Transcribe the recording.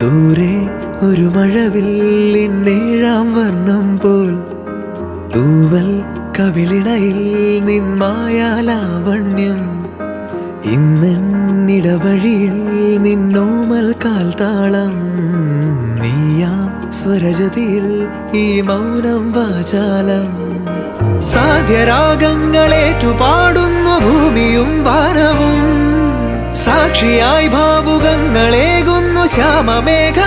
ദൂരെ ഒരു മഴവില്ലിന്നേഴാം വർണ്ണം പോൽ തൂവൽ കവിളിണയിൽ നിന്മായാലാവണ്യം ഇന്നിടവഴിയിൽ നിന്നോമൽ കാൽത്താളം നീയാം സ്വരജതിയിൽ ഈ മൗനം വാചാലം സാധ്യരാഗങ്ങളേറ്റുപാടുന്നു ഭൂമിയും വാനവും സാക്ഷിയായി ഭാവുകങ്ങളേകുന്നു ശ്യാമമേഘ